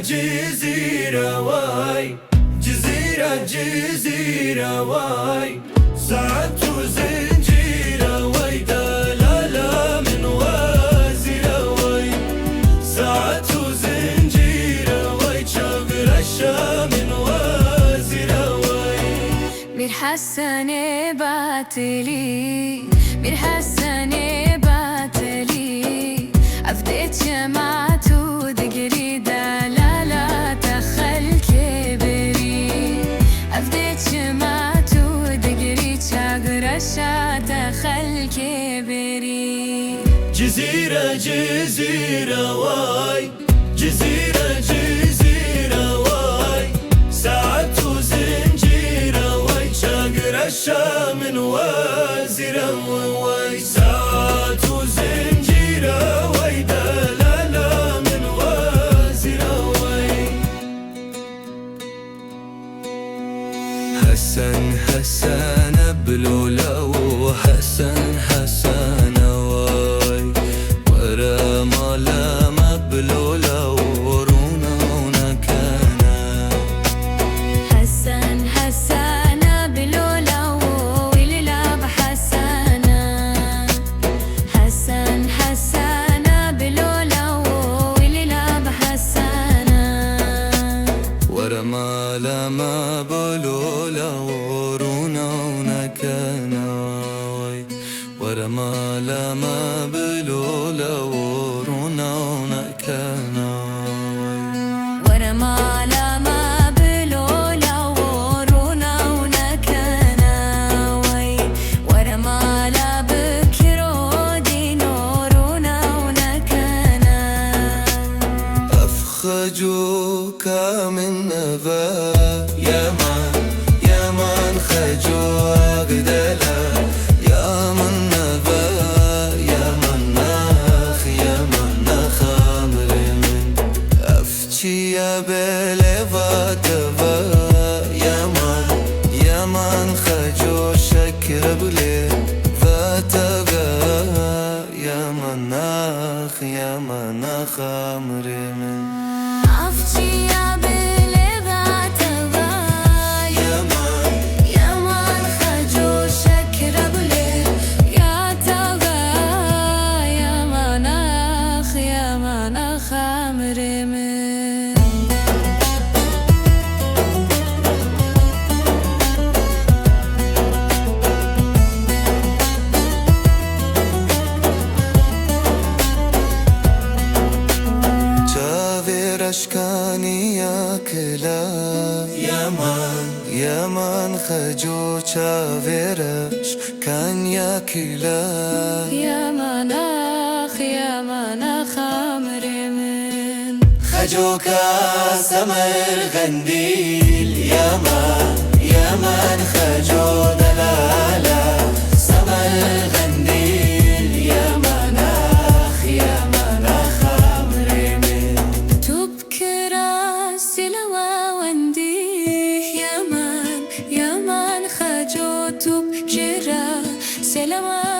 جزيرة واي، جزيرة واي، ساعات وزنجيرة واي، دلالة من وازرة واي، ساعات وزنجيرة واي، شاغرة من وازرة واي. مير حسن باتلي، مير حسن باتلي، عفدت جمعت ودقري دلالة تخل كبري، عفدت جمعت ودقري شاغرة تخل كبري. جزيرة واي، جزيرة واي، ساعات وزنجيرة واي، شاغرة من وازرة واي، ساعات وزنجيرة واي، دلالة من وازرة واي. حسن بلولا حسن واي، ورا ما بلولا ورونا ونكانا. حسن بلولا وللا بحسنا، حسن بلولا وللا بحسنا. ورا ما بلولا ورونا ونكانا، ورا ما بلولا ورونا ونكانا. ورا ما بلولا ورونا ونكانا، ورا ما بكرو دينورونا ونكانا. أفخجوك من نبا يا من خجوك دلا، يا من نبا يا من نخ أمر من أفتشي يا بلفاتبا، يا من خجو شكر بلي فاتبا، يا من نخ أمر من أفتشي يا بلغاتها، يا من خجو شكر بلي يا تغا، يا مناخ أمر من. أشكاني يا كلا يا من خجو شافرش كان يا كلا، يا مناخ أمر من. خجوك سمر غنديل، يا من خجو دلالة سمر غنديل، يا مناخ أمر من. تبكرا سلوى ونديه، يا من خجو تبجرا سلوى